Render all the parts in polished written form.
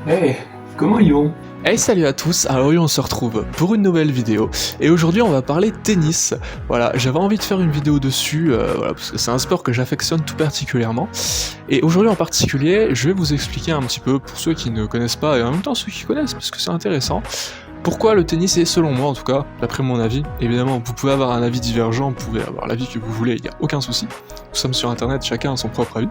Hey, comment ils vont? Hey, salut à tous, alors oui, on se retrouve pour une nouvelle vidéo, et aujourd'hui on va parler tennis. Voilà, j'avais envie de faire une vidéo dessus, voilà, parce que c'est un sport que j'affectionne tout particulièrement, et aujourd'hui en particulier, je vais vous expliquer un petit peu, pour ceux qui ne connaissent pas, et en même temps ceux qui connaissent, parce que c'est intéressant, pourquoi le tennis est, selon moi en tout cas, d'après mon avis. Évidemment, vous pouvez avoir un avis divergent, vous pouvez avoir l'avis que vous voulez, il n'y a aucun souci. Nous sommes sur internet, chacun a son propre avis.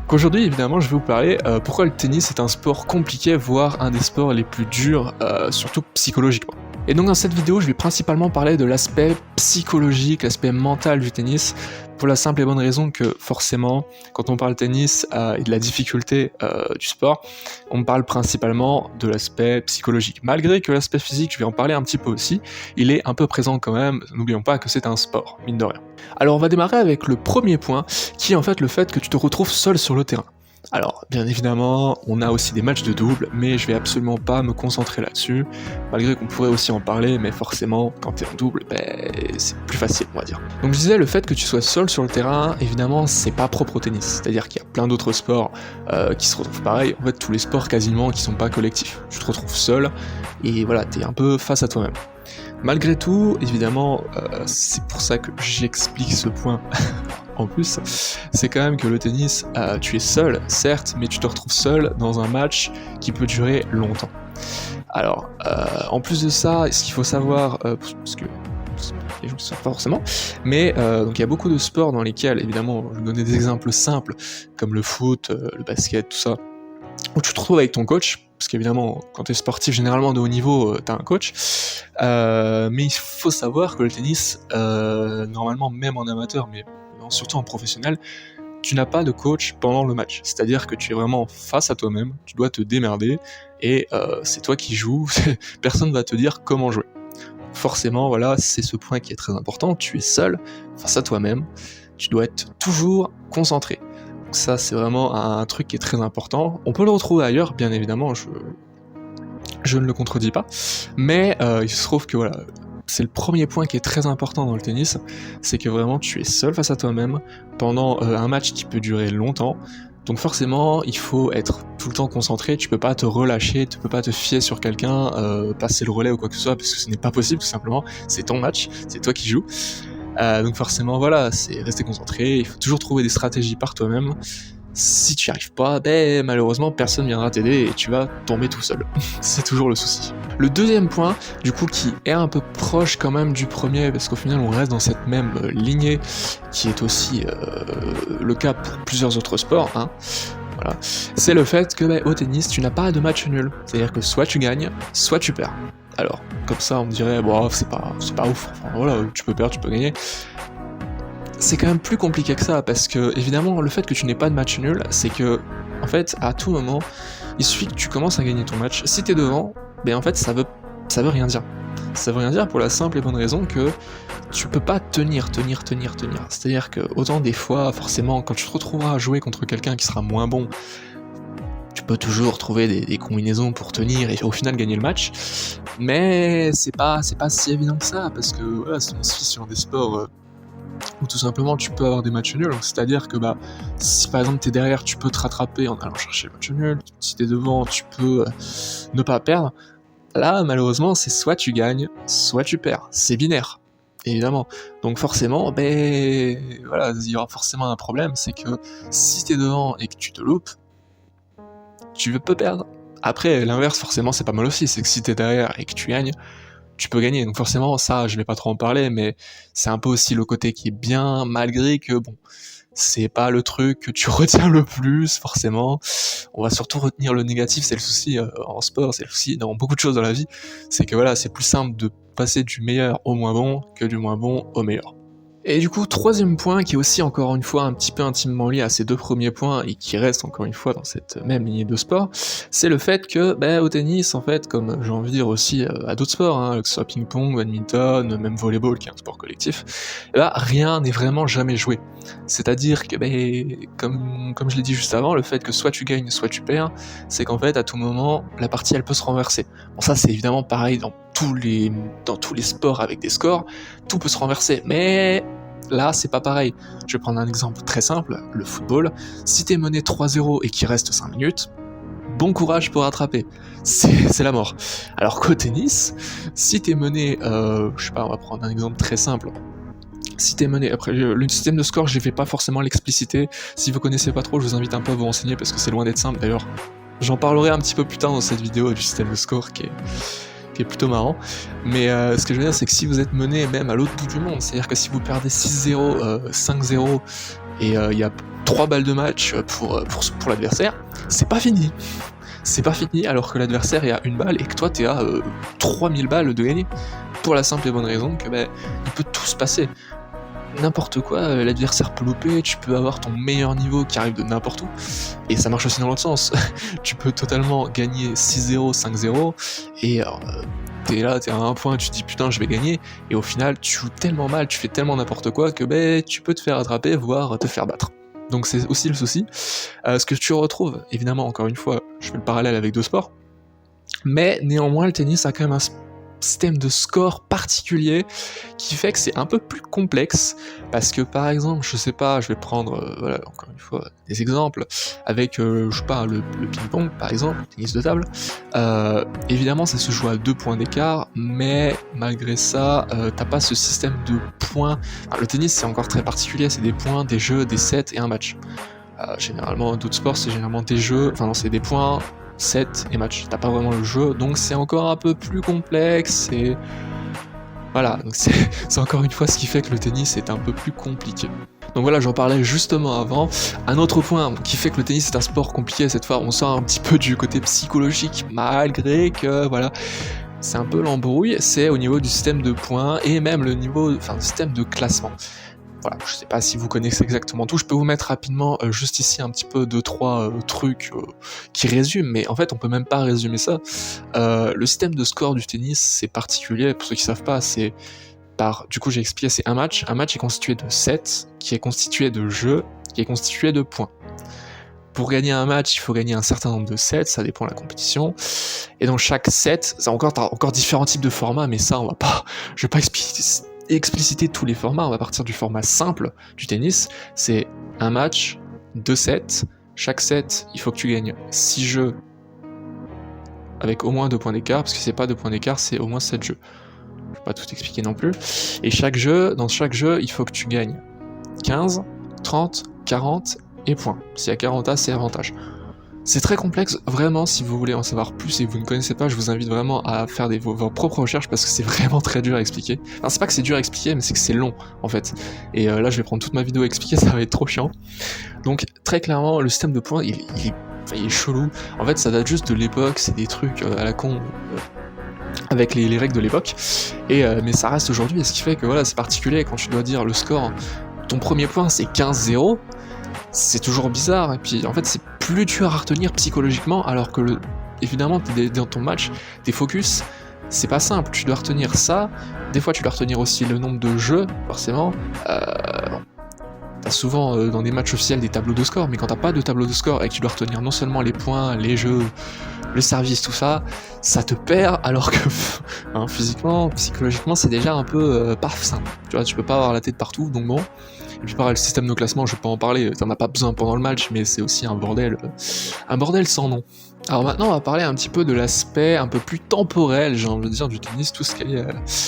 Qu'aujourd'hui, évidemment, je vais vous parler pourquoi le tennis est un sport compliqué, voire un des sports les plus durs, surtout psychologiquement. Et donc dans cette vidéo, je vais principalement parler de l'aspect psychologique, l'aspect mental du tennis, pour la simple et bonne raison que forcément, quand on parle tennis et de la difficulté du sport, on parle principalement de l'aspect psychologique. Malgré que l'aspect physique, je vais en parler un petit peu aussi, il est un peu présent quand même, n'oublions pas que c'est un sport, mine de rien. Alors on va démarrer avec le premier point, qui est en fait le fait que tu te retrouves seul sur le terrain. Alors, bien évidemment, on a aussi des matchs de double, mais je vais absolument pas me concentrer là-dessus, malgré qu'on pourrait aussi en parler, mais forcément, quand t'es en double, c'est plus facile, on va dire. Donc je disais, le fait que tu sois seul sur le terrain, évidemment, c'est pas propre au tennis, c'est-à-dire qu'il y a plein d'autres sports qui se retrouvent pareil, en fait, tous les sports quasiment qui sont pas collectifs. Tu te retrouves seul, et voilà, t'es un peu face à toi-même. Malgré tout, évidemment, c'est pour ça que j'explique ce point en plus, c'est quand même que le tennis, tu es seul, certes, mais tu te retrouves seul dans un match qui peut durer longtemps. Alors, en plus de ça, ce qu'il faut savoir, parce que les gens ne savent pas forcément, mais donc il y a beaucoup de sports dans lesquels, évidemment, je vais donner des exemples simples, comme le foot, le basket, tout ça, où tu te retrouves avec ton coach, parce qu'évidemment, quand tu es sportif généralement de haut niveau, tu as un coach, mais il faut savoir que le tennis, normalement même en amateur, mais surtout en professionnel, tu n'as pas de coach pendant le match, c'est-à-dire que tu es vraiment face à toi-même, tu dois te démerder, et c'est toi qui joues, personne ne va te dire comment jouer. Forcément, voilà, c'est ce point qui est très important, tu es seul, face à toi-même, tu dois être toujours concentré. Donc ça, c'est vraiment un truc qui est très important. On peut le retrouver ailleurs, bien évidemment, je ne le contredis pas, mais il se trouve que voilà, c'est le premier point qui est très important dans le tennis, c'est que vraiment tu es seul face à toi-même pendant un match qui peut durer longtemps, donc forcément il faut être tout le temps concentré, tu peux pas te relâcher, tu peux pas te fier sur quelqu'un, passer le relais ou quoi que ce soit, parce que ce n'est pas possible tout simplement, c'est ton match, c'est toi qui joues. Donc forcément voilà, c'est rester concentré, il faut toujours trouver des stratégies par toi-même. Si tu n'y arrives pas, malheureusement personne viendra t'aider et tu vas tomber tout seul. C'est toujours le souci. Le deuxième point, du coup, qui est un peu proche quand même du premier, parce qu'au final on reste dans cette même lignée, qui est aussi le cas pour plusieurs autres sports, hein, voilà, c'est le fait que au tennis tu n'as pas de match nul. C'est-à-dire que soit tu gagnes, soit tu perds. Alors, comme ça on me dirait, bon, c'est pas ouf, enfin, voilà, tu peux perdre, tu peux gagner. C'est quand même plus compliqué que ça, parce que évidemment le fait que tu n'aies pas de match nul, c'est que en fait à tout moment, il suffit que tu commences à gagner ton match. Si t'es devant, en fait ça veut rien dire. Ça veut rien dire pour la simple et bonne raison que tu peux pas tenir. C'est-à-dire que autant des fois, forcément, quand tu te retrouveras à jouer contre quelqu'un qui sera moins bon, tu peux toujours trouver des combinaisons pour tenir et au final gagner le match, mais c'est pas si évident que ça, parce que voilà, si on se fie sur des sports ou tout simplement tu peux avoir des matchs nuls, c'est-à-dire que si par exemple t'es derrière, tu peux te rattraper en allant chercher le match nul, si t'es devant, tu peux ne pas perdre. Là, malheureusement, c'est soit tu gagnes, soit tu perds, c'est binaire, évidemment. Donc forcément, voilà, il y aura forcément un problème, c'est que si t'es devant et que tu te loupes, tu peux perdre. Après, l'inverse, forcément, c'est pas mal aussi, c'est que si t'es derrière et que tu gagnes, tu peux gagner. Donc forcément, ça, je vais pas trop en parler, mais c'est un peu aussi le côté qui est bien, malgré que, bon, c'est pas le truc que tu retiens le plus, forcément. On va surtout retenir le négatif, c'est le souci en sport, c'est le souci dans beaucoup de choses dans la vie, c'est que voilà, c'est plus simple de passer du meilleur au moins bon que du moins bon au meilleur. Et du coup, troisième point, qui est aussi encore une fois un petit peu intimement lié à ces deux premiers points, et qui reste encore une fois dans cette même lignée de sport, c'est le fait que, au tennis, en fait, comme j'ai envie de dire aussi à d'autres sports, hein, que ce soit ping-pong, badminton, même volleyball, qui est un sport collectif, rien n'est vraiment jamais joué. C'est-à-dire que, comme je l'ai dit juste avant, le fait que soit tu gagnes, soit tu perds, c'est qu'en fait, à tout moment, la partie, elle peut se renverser. Bon, ça, c'est évidemment pareil dans tous les sports avec des scores, tout peut se renverser, mais là c'est pas pareil. Je vais prendre un exemple très simple, le football. Si t'es mené 3-0 et qu'il reste 5 minutes, bon courage pour rattraper. C'est la mort. Alors qu'au tennis, si t'es mené, je sais pas, on va prendre un exemple très simple. Si t'es mené, après le système de score, je vais pas forcément l'expliciter. Si vous connaissez pas trop, je vous invite un peu à vous renseigner parce que c'est loin d'être simple. D'ailleurs, j'en parlerai un petit peu plus tard dans cette vidéo du système de score qui est plutôt marrant. Mais ce que je veux dire, c'est que si vous êtes mené même à l'autre bout du monde, c'est-à-dire que si vous perdez 6-0, 5-0 et il y a 3 balles de match pour l'adversaire, c'est pas fini. C'est pas fini alors que l'adversaire est à 1 balle et que toi t'es à 3000 balles de gagner. Pour la simple et bonne raison que il peut tout se passer. N'importe quoi, l'adversaire peut louper, tu peux avoir ton meilleur niveau qui arrive de n'importe où, et ça marche aussi dans l'autre sens. Tu peux totalement gagner 6-0, 5-0, et t'es là, t'es à 1 point, tu te dis putain je vais gagner, et au final tu joues tellement mal, tu fais tellement n'importe quoi que tu peux te faire attraper, voire te faire battre. Donc c'est aussi le souci. Ce que tu retrouves, évidemment, encore une fois, je fais le parallèle avec 2 sports, mais néanmoins le tennis a quand même un système de score particulier qui fait que c'est un peu plus complexe parce que par exemple, je sais pas, je vais prendre voilà, encore une fois des exemples avec je sais pas le ping-pong par exemple, le tennis de table. Évidemment ça se joue à 2 points d'écart, mais malgré ça t'as pas ce système de points. Enfin, le tennis c'est encore très particulier, c'est des points, des jeux, des sets et un match. Généralement d'autres sports c'est généralement des jeux, enfin non c'est des points, set et match, t'as pas vraiment le jeu, donc c'est encore un peu plus complexe, et voilà, donc c'est encore une fois ce qui fait que le tennis est un peu plus compliqué. Donc voilà, j'en parlais justement avant. Un autre point qui fait que le tennis est un sport compliqué, cette fois on sort un petit peu du côté psychologique, malgré que voilà, c'est un peu l'embrouille, c'est au niveau du système de points et même le niveau, enfin le système de classement. Voilà, je sais pas si vous connaissez exactement tout, je peux vous mettre rapidement juste ici un petit peu 2-3 trucs qui résument, mais en fait on peut même pas résumer ça. Le système de score du tennis c'est particulier, pour ceux qui savent pas, c'est par, du coup j'ai expliqué, c'est un match est constitué de sets, qui est constitué de jeux, qui est constitué de points. Pour gagner un match, il faut gagner un certain nombre de sets, ça dépend de la compétition, et dans chaque set, t'as encore différents types de formats, mais ça je vais pas expliciter tous les formats, on va partir du format simple du tennis, c'est un match, 2 sets, chaque set, il faut que tu gagnes 6 jeux avec au moins 2 points d'écart, parce que c'est pas 2 points d'écart, c'est au moins 7 jeux. Je vais pas tout expliquer non plus. Et dans chaque jeu, il faut que tu gagnes 15, 30, 40 et points. S'il y a 40 A, c'est avantage. C'est très complexe, vraiment, si vous voulez en savoir plus et que vous ne connaissez pas, je vous invite vraiment à faire vos propres recherches parce que c'est vraiment très dur à expliquer. Enfin, c'est pas que c'est dur à expliquer, mais c'est que c'est long, en fait. Et là, je vais prendre toute ma vidéo à expliquer, ça va être trop chiant. Donc, très clairement, le système de points, il est chelou. En fait, ça date juste de l'époque, c'est des trucs à la con, avec les règles de l'époque. Mais ça reste aujourd'hui, et ce qui fait que voilà, c'est particulier quand tu dois dire le score. Ton premier point, c'est 15-0. C'est toujours bizarre, et puis en fait c'est plus dur à retenir psychologiquement, alors que évidemment t'es dans ton match, t'es focus, c'est pas simple, tu dois retenir ça, des fois tu dois retenir aussi le nombre de jeux, forcément, t'as souvent dans des matchs officiels des tableaux de score, mais quand t'as pas de tableau de score et que tu dois retenir non seulement les points, les jeux, le service, tout ça, ça te perd, alors que hein, physiquement, psychologiquement c'est déjà un peu pas simple, tu vois, tu peux pas avoir la tête partout, donc bon. Et puis pareil, le système de classement, je vais pas en parler, t'en as pas besoin pendant le match, mais c'est aussi un bordel sans nom. Alors maintenant, on va parler un petit peu de l'aspect un peu plus temporel, j'ai envie de dire, du tennis, tout ce qui est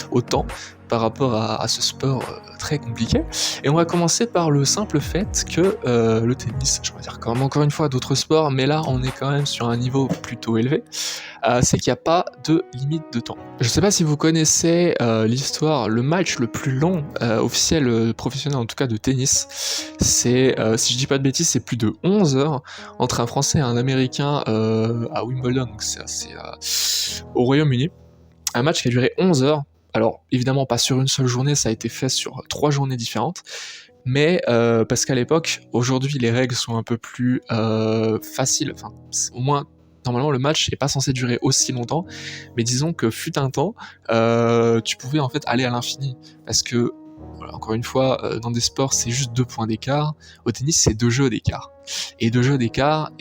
au temps, par rapport à ce sport très compliqué. Et on va commencer par le simple fait que le tennis, je vais dire comme encore une fois d'autres sports, mais là on est quand même sur un niveau plutôt élevé, c'est qu'il n'y a pas de limite de temps. Je sais pas si vous connaissez l'histoire, le match le plus long officiel professionnel en tout cas de tennis, c'est, si je dis pas de bêtises, c'est plus de 11 heures entre un Français et un Américain à Wimbledon, donc c'est au Royaume-Uni. Un match qui a duré 11 heures. Alors, évidemment, pas sur une seule journée, ça a été fait sur 3 journées différentes, mais parce qu'à l'époque, aujourd'hui, les règles sont un peu plus faciles, enfin, au moins, normalement, le match n'est pas censé durer aussi longtemps, mais disons que fut un temps, tu pouvais en fait aller à l'infini, parce que, voilà, encore une fois, dans des sports, c'est juste 2 points d'écart, au tennis, c'est 2 jeux d'écart. Et 2 jeux d'écart,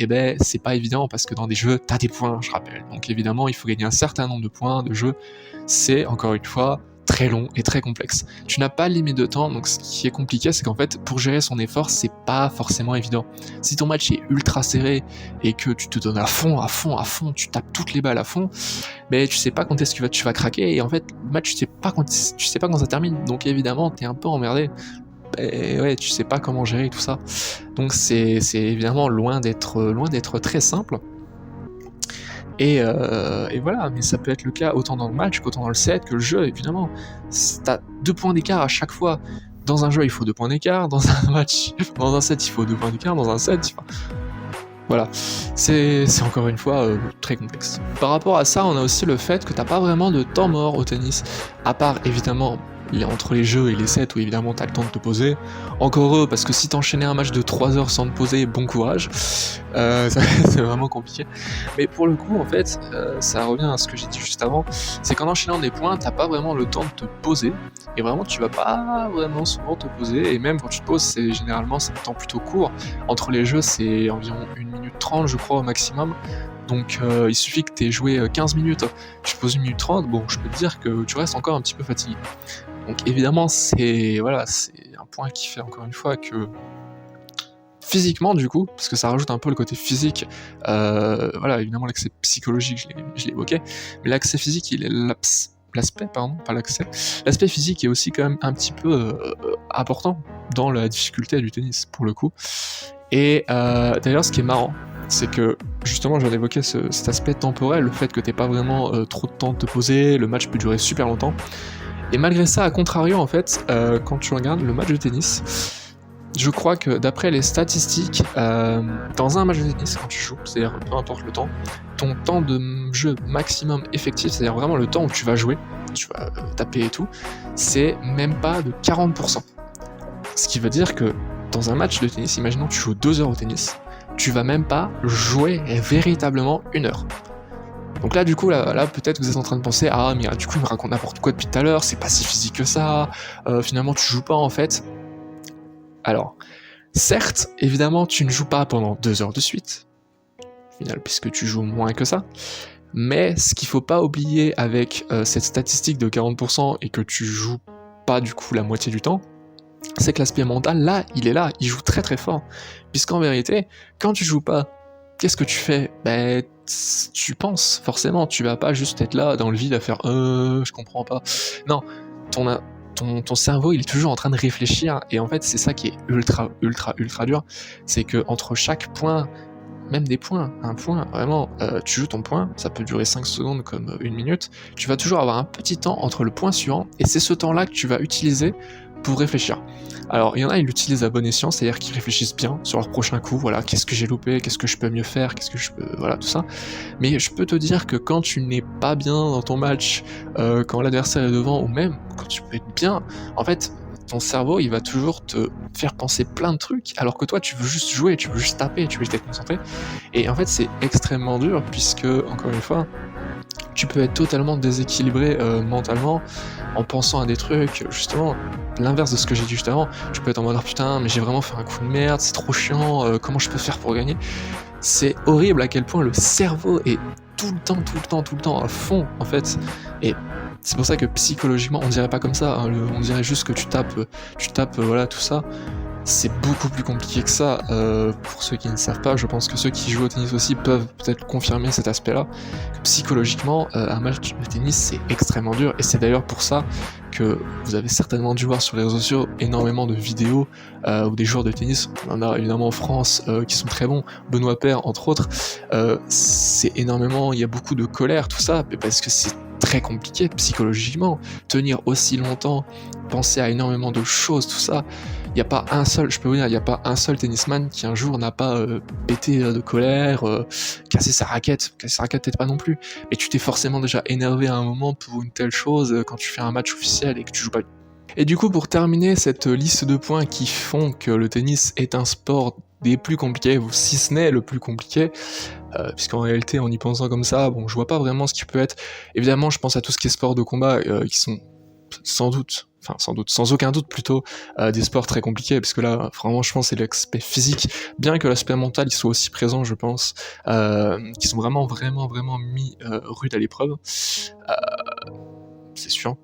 c'est pas évident, parce que dans des jeux, t'as des points, je rappelle, donc évidemment, il faut gagner un certain nombre de points de jeu. C'est, encore une fois, très long et très complexe. Tu n'as pas de limite de temps, donc ce qui est compliqué, c'est qu'en fait, pour gérer son effort, c'est pas forcément évident. Si ton match est ultra serré et que tu te donnes à fond, tu tapes toutes les balles à fond, mais tu sais pas quand est-ce que tu vas craquer, et en fait, le match, tu sais pas quand ça termine, donc évidemment, t'es un peu emmerdé. Et ouais, tu sais pas comment gérer tout ça. Donc c'est évidemment loin d'être très simple. Et voilà, mais ça peut être le cas autant dans le match qu'autant dans le set, que le jeu, évidemment. T'as 2 points d'écart à chaque fois. Dans un jeu, il faut 2 points d'écart, dans un match, dans un set, il faut 2 points d'écart, dans un set, voilà. C'est encore une fois très complexe. Par rapport à ça, on a aussi le fait que t'as pas vraiment de temps mort au tennis, à part évidemment entre les jeux et les sets où évidemment t'as le temps de te poser. Encore eux, parce que si t'enchaînais un match de 3 heures sans te poser, bon courage. C'est vraiment compliqué. Mais pour le coup, en fait, ça revient à ce que j'ai dit juste avant, c'est qu'en enchaînant des points, t'as pas vraiment le temps de te poser, et vraiment tu vas pas vraiment souvent te poser, et même quand tu te poses, c'est un temps plutôt court. Entre les jeux, c'est environ 1 minute 30 je crois au maximum. Donc il suffit que tu aies joué 15 minutes, tu te poses 1 minute 30, bon je peux te dire que tu restes encore un petit peu fatigué. Donc évidemment c'est un point qui fait encore une fois que physiquement du coup, parce que ça rajoute un peu le côté physique, voilà évidemment l'accès psychologique je l'ai évoqué, mais l'accès physique l'aspect physique est aussi quand même un petit peu important dans la difficulté du tennis pour le coup. Et d'ailleurs ce qui est marrant, c'est que justement je viens d'évoquer cet aspect temporel, le fait que t'aies pas vraiment trop de temps de te poser, le match peut durer super longtemps, et malgré ça, à contrario en fait, quand tu regardes le match de tennis, je crois que d'après les statistiques, dans un match de tennis, quand tu joues, c'est-à-dire peu importe le temps, ton temps de jeu maximum effectif, c'est-à-dire vraiment le temps où tu vas jouer, tu vas taper et tout, c'est même pas de 40%. Ce qui veut dire que dans un match de tennis, imaginons que tu joues 2 heures au tennis, tu vas même pas jouer véritablement 1 heure. Donc là, du coup, là peut-être que vous êtes en train de penser, ah, mais du coup, il me raconte n'importe quoi depuis tout à l'heure, c'est pas si physique que ça, finalement, tu joues pas en fait. Alors, certes, évidemment, tu ne joues pas pendant 2 heures de suite, au final, puisque tu joues moins que ça, mais ce qu'il faut pas oublier avec cette statistique de 40% et que tu joues pas du coup la moitié du temps, c'est que l'aspect mental, là, il joue très très fort. Puisqu'en vérité, quand tu joues pas, qu'est-ce que tu fais ? Ben, tu penses, forcément, tu vas pas juste être là dans le vide à faire je comprends pas. Non, ton cerveau, il est toujours en train de réfléchir, et en fait, c'est ça qui est ultra dur, c'est que entre chaque point, même des points, un point, vraiment, tu joues ton point, ça peut durer 5 secondes comme 1 minute, tu vas toujours avoir un petit temps entre le point suivant, et c'est ce temps-là que tu vas utiliser pour réfléchir. Alors, il y en a, ils l'utilisent à bon escient, c'est-à-dire qu'ils réfléchissent bien sur leur prochain coup, voilà, qu'est-ce que j'ai loupé, qu'est-ce que je peux mieux faire, qu'est-ce que je peux... voilà, tout ça. Mais je peux te dire que quand tu n'es pas bien dans ton match, quand l'adversaire est devant, ou même quand tu peux être bien, en fait, ton cerveau, il va toujours te faire penser plein de trucs, alors que toi, tu veux juste jouer, tu veux juste taper, tu veux juste être concentré. Et en fait, c'est extrêmement dur, puisque, encore une fois, tu peux être totalement déséquilibré mentalement en pensant à des trucs, justement, l'inverse de ce que j'ai dit juste avant. Tu peux être en mode oh, putain, mais j'ai vraiment fait un coup de merde, c'est trop chiant, comment je peux faire pour gagner ? C'est horrible à quel point le cerveau est tout le temps à fond en fait. Et c'est pour ça que psychologiquement, on dirait pas comme ça, hein, on dirait juste que tu tapes, voilà, tout ça. C'est beaucoup plus compliqué que ça. Pour ceux qui ne savent pas, je pense que ceux qui jouent au tennis aussi peuvent peut-être confirmer cet aspect-là. Psychologiquement, un match de tennis, c'est extrêmement dur, et c'est d'ailleurs pour ça que vous avez certainement dû voir sur les réseaux sociaux énormément de vidéos où des joueurs de tennis, on en a évidemment en France qui sont très bons, Benoît Paire entre autres, c'est énormément, il y a beaucoup de colère, tout ça, parce que c'est très compliqué psychologiquement, tenir aussi longtemps, penser à énormément de choses, tout ça. Il n'y a pas un seul, je peux vous dire, il n'y a pas un seul tennisman qui un jour n'a pas pété de colère, cassé sa raquette peut-être pas non plus, mais tu t'es forcément déjà énervé à un moment pour une telle chose quand tu fais un match officiel et que tu joues pas. Et du coup, pour terminer cette liste de points qui font que le tennis est un sport des plus compliqués, ou si ce n'est le plus compliqué, puisqu'en réalité, en y pensant comme ça, bon, je vois pas vraiment ce qui peut être. Évidemment, je pense à tout ce qui est sport de combat, qui sont sans aucun doute plutôt des sports très compliqués, parce que là vraiment je pense c'est l'aspect physique, bien que l'aspect mental il soit aussi présent, je pense, qui sont vraiment mis rude à l'épreuve. C'est sûr,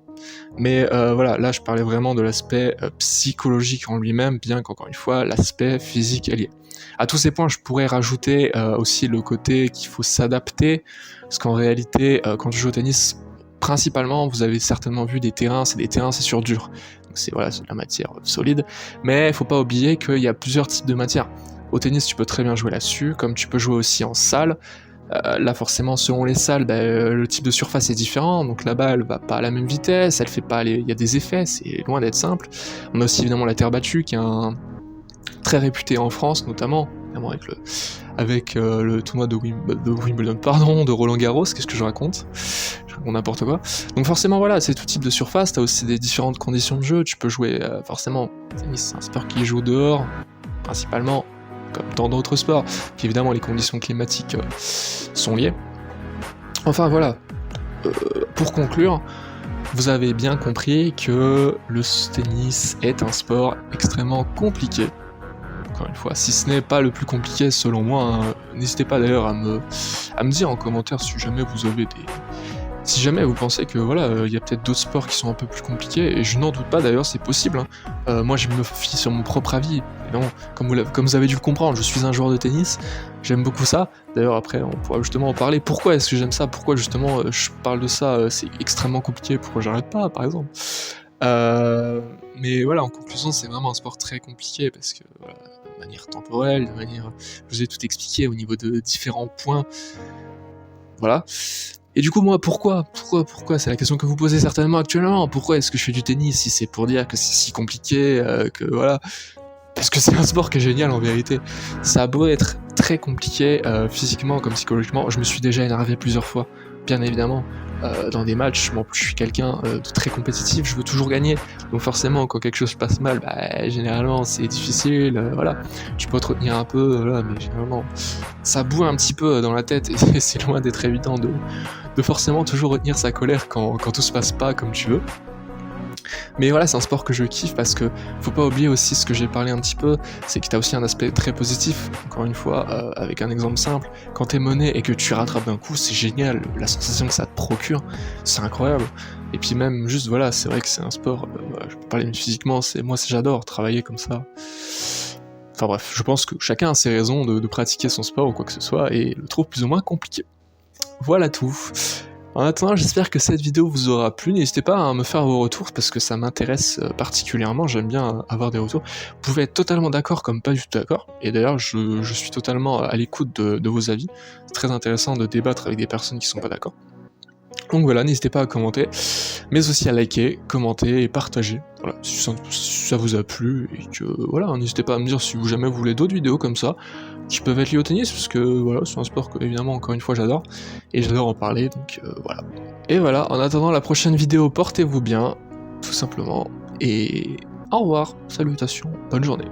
Mais voilà, là je parlais vraiment de l'aspect psychologique en lui-même, bien qu'encore une fois, l'aspect physique est lié. À tous ces points, je pourrais rajouter aussi le côté qu'il faut s'adapter, parce qu'en réalité, quand tu joues au tennis, principalement, vous avez certainement vu des terrains, c'est sur dur. Donc c'est voilà, c'est de la matière solide, mais il faut pas oublier qu'il y a plusieurs types de matières. Au tennis, tu peux très bien jouer là-dessus, comme tu peux jouer aussi en salle. Là forcément selon les salles, le type de surface est différent, donc la balle va pas à la même vitesse, elle fait pas il y a des effets, c'est loin d'être simple. On a aussi évidemment la terre battue qui est très réputé en France notamment, évidemment avec le tournoi de Wimbledon, pardon, de Roland Garros, qu'est-ce que je raconte n'importe quoi. Donc forcément voilà, c'est tout type de surface, t'as aussi des différentes conditions de jeu, tu peux jouer forcément, tennis c'est un sport qui joue dehors, principalement, comme dans d'autres sports, puis évidemment les conditions climatiques sont liées. Enfin voilà, pour conclure, vous avez bien compris que le tennis est un sport extrêmement compliqué. Encore une fois, si ce n'est pas le plus compliqué selon moi, hein, n'hésitez pas d'ailleurs à me dire en commentaire si jamais vous avez si jamais vous pensez que voilà, y a peut-être d'autres sports qui sont un peu plus compliqués, et je n'en doute pas d'ailleurs, c'est possible. Hein. Moi je me fie sur mon propre avis, évidemment, comme vous avez dû le comprendre, je suis un joueur de tennis, j'aime beaucoup ça. D'ailleurs après on pourra justement en parler, pourquoi est-ce que j'aime ça, pourquoi justement je parle de ça, c'est extrêmement compliqué, pourquoi j'arrête pas par exemple. Mais voilà, en conclusion, c'est vraiment un sport très compliqué parce que voilà, de manière temporelle, de manière, je vous ai tout expliqué au niveau de différents points. Voilà. Et du coup, moi, pourquoi c'est la question que vous posez certainement actuellement. Pourquoi est-ce que je fais du tennis si c'est pour dire que c'est si compliqué, que voilà. Parce que c'est un sport qui est génial en vérité. Ça a beau être très compliqué physiquement comme psychologiquement, je me suis déjà énervé plusieurs fois, bien évidemment. Dans des matchs, moi je suis quelqu'un de très compétitif, je veux toujours gagner, donc forcément quand quelque chose se passe mal, généralement c'est difficile, voilà, tu peux te retenir un peu, voilà, mais généralement ça boue un petit peu dans la tête, et c'est loin d'être évident de forcément toujours retenir sa colère quand tout se passe pas comme tu veux. Mais voilà, c'est un sport que je kiffe parce que faut pas oublier aussi ce que j'ai parlé un petit peu, c'est que t'as aussi un aspect très positif, encore une fois, avec un exemple simple, quand t'es mené et que tu rattrapes d'un coup, c'est génial, la sensation que ça te procure, c'est incroyable. Et puis même juste voilà, c'est vrai que c'est un sport, je peux parler physiquement, j'adore travailler comme ça. Enfin bref, je pense que chacun a ses raisons de pratiquer son sport ou quoi que ce soit, et le trouve plus ou moins compliqué. Voilà tout. En attendant, j'espère que cette vidéo vous aura plu, n'hésitez pas à me faire vos retours parce que ça m'intéresse particulièrement, j'aime bien avoir des retours. Vous pouvez être totalement d'accord comme pas du tout d'accord, et d'ailleurs je suis totalement à l'écoute de vos avis, c'est très intéressant de débattre avec des personnes qui sont pas d'accord. Donc voilà, n'hésitez pas à commenter, mais aussi à liker, commenter et partager, voilà, si ça vous a plu, et que voilà, n'hésitez pas à me dire si jamais vous voulez d'autres vidéos comme ça, qui peuvent être liées au tennis, parce que voilà, c'est un sport que évidemment encore une fois j'adore, et j'adore en parler, donc voilà. Et voilà, en attendant la prochaine vidéo, portez-vous bien, tout simplement, et au revoir, salutations, bonne journée.